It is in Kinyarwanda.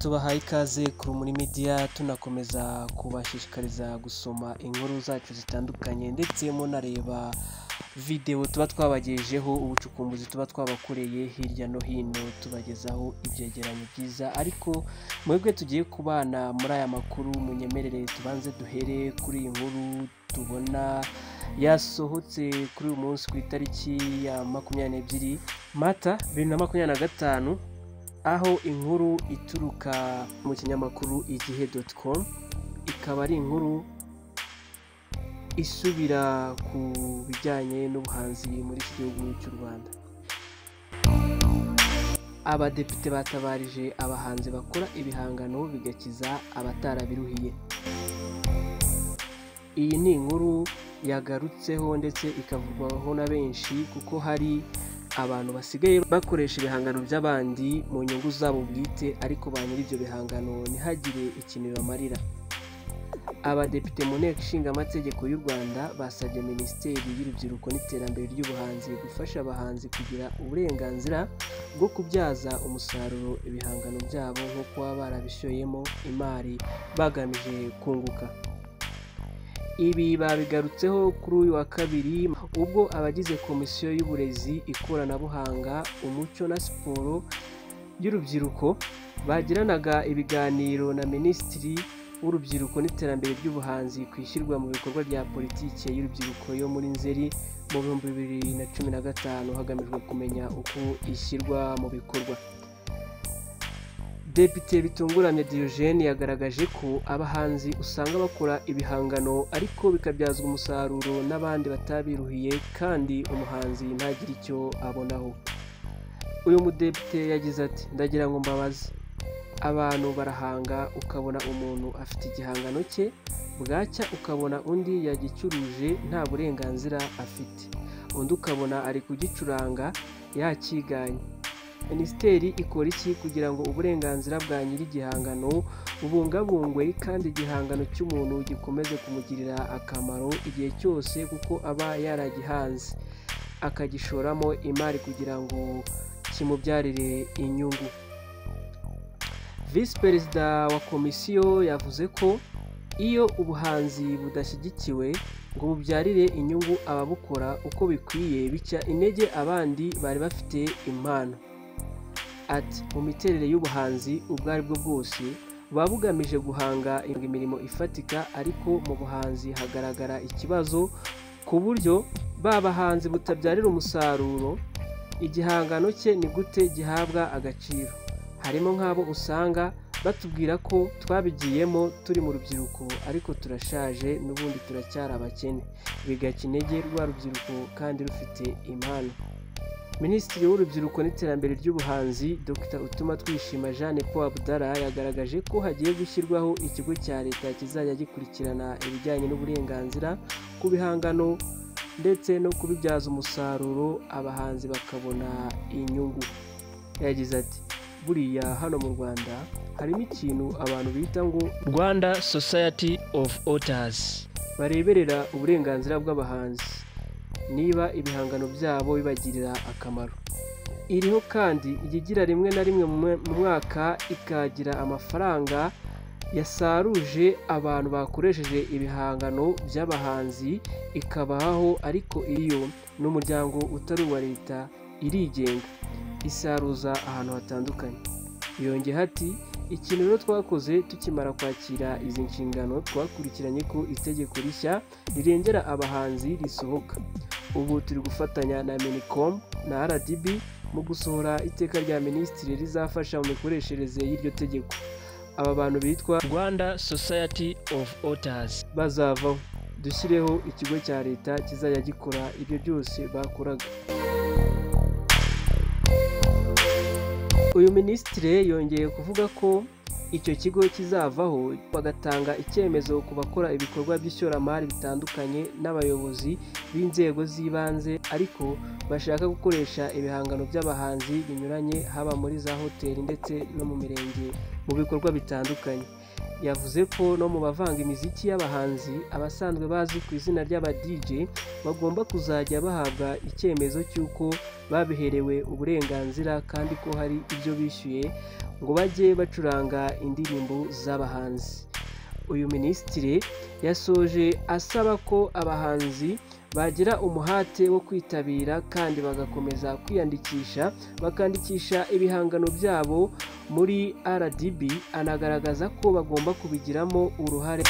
tubahaye ikaze ku Rumuri Media, tunakomeza kubashishikariza gusoma inkuru zacu zitandukanye ndetse munareba video tuba twabagejejeho, ubucukumbuzi tuba twabakoreye hirya no hino, tubagezaho ibyegeranyo byiza. Ariko mwebwe tugiye kubana muri aya makuru, munyemerere tubanze duhere kuri iyi nkuru tubona yasohotse kuri uyu munsi ku itariki ya 22 Mata 2025, aho inkuru ituruka mu kinyamakuru igihe.com, ikaba ari inkuru isubira ku bijyanye n'ubuhanzi muri iki gihugu cy'u Rwanda. Abadepite batabarije abahanzi bakora ibihangano bigakiza abatarabiruhiye. Iyi ni inkuru yagarutseho ndetse ikavugwaho na benshi, kuko hari abantu basigaye bakoresha ibihangano by'abandi mu nyungu zabo bwite, ariko ba nyiri ibyo bihangano ntihagire ikintu bibamarira. Abadepite mu nteko ishinga amategeko y'u Rwanda basabye Minisiteri y'Urubyiruko n'Iterambere ry'Ubuhanzi gufasha abahanzi kugira uburenganzira bwo kubyaza umusaruro ibihangano byabo, nko kuba barabishoyemo imari bagamije kunguka. Ibi babigarutseho kuri uyu wa kabiri, ubwo abagize Komisiyo y'Uburezi, Ikoranabuhanga, Umuco na Siporo y'Urubyiruko bagiranaga ibiganiro na Minisitiri w'Urubyiruko n'Iterambere ry'Ubuhanzi ku ishyirwa mu bikorwa rya politiki y'urubyiruko yo muri Nzeri mu 2015, hagamijwe kumenya uko ishyirwa mu bikorwa. Depite Bitunguranye Diogene yagaragaje ko abahanzi usanga bakora ibihangano ariko bikabyazwa umusaruro n'abandi batabiruhiye, kandi umuhanzi ntagire icyo abonaho. Uyu mudepite yagize ati, ndagira ngo mbabaze, abantu barahanga ukabona umuntu afite igihangano cye, bwacya ukabona undi yagicuruje nta burenganzira afite, undi ukabona ari kugicuranga yakiganye. Minisiteri ikora iki kugira ngo uburenganzira bwa nyiri igihangano bubungabungwe, kandi igihangano cy'umuntu gikomeze kumugirira akamaro igihe cyose, kuko aba yaragihanze akagishoramo imari kugira ngo kimubyarire inyungu. Visi Perezida wa Komisiyo yavuze ko iyo ubuhanzi budashyigikiwe ngo bubyarire inyungu ababukora uko bikwiye, bica intege abandi bari bafite impano. Ati, mu miterere y'ubuhanzi ubwo ari bwo bwose buba bugamije guhanga imirimo ifatika, ariko mu buhanzi hagaragara ikibazo ku buryo babahanzi butabyarira umusaruro igihangano cye, ni gute gihabwa agaciro. Harimo nk'abo usanga batubwira ko twabigiyemo turi mu rubyiruko ariko turashaje, n'ubundi turacyari abakene, bigaca intege rwa rubyiruko kandi rufite impano. Minisitiri w'Urubyiruko n'Iterambere ry'Ubuhanzi Dr Utumatwishima Jeanne Paul Abdallah yagaragaje ko hagiye gushyirwaho ikigo cya leta kizajya gikurikirana ibijyanye n'uburenganzira ku bihangano ndetse no kubibyaza umusaruro abahanzi bakabona inyungu. Yagize ati, buriya hano mu Rwanda harimo ikintu abantu bita ngo Rwanda Society of Authors, bareberera uburenganzira bw'abahanzi niba ibihangano byabo bibagirira akamaro. Iriho kandi igigira rimwe na rimwe mu mwaka ikagira amafaranga yasaruje abantu bakoresheje ibihangano by'abahanzi ikabaho, ariko iyo n'umuryango utari uwa leta irigenga, isaruza ahantu hatandukanye. Yongeye ati, ikintu rero twakoze tukimara kwakira izi nshingano, twakurikiranye ko itegeko rishya rirengera abahanzi risohoka. Ubu turi gufatanya na Minicom na RDB mu gusohora iteka rya Minisitiri rizafasha mu mikoreshereze y'iryo tegeko. Aba bantu bitwa Rwanda Society of Authors bazavaho, dushyireho ikigo cya leta kizajya gikora ibyo byose bakoraga. Uyu minisitiri yongeye kuvuga ko icyo kigo kizavaho, bagatanga icyemezo ku bakora ibikorwa by'ishoramari bitandukanye n'abayobozi b'inzego z'ibanze ariko bashaka gukoresha ibihangano by'abahanzi binyuranye, haba muri za hoteli ndetse no mu mirenge mu bikorwa bitandukanye. yavuze ko no mu bavanga imiziki y'abahanzi abasanzwe bazwi ku izina ry'aba DJ bagomba kuzajya bahabwa icyemezo cy'uko babiherewe uburenganzira kandi ko hari ibyo bishyuye ngo bajye bacuranga indirimbo z'abahanzi. Uyu minisitiri yasoje asaba ko abahanzi bagira umuhate wo kwitabira kandi bagakomeza kwiyandikisha bakandikisha ibihangano byabo muri RDB, anagaragaza ko bagomba kubigiramo uruhare.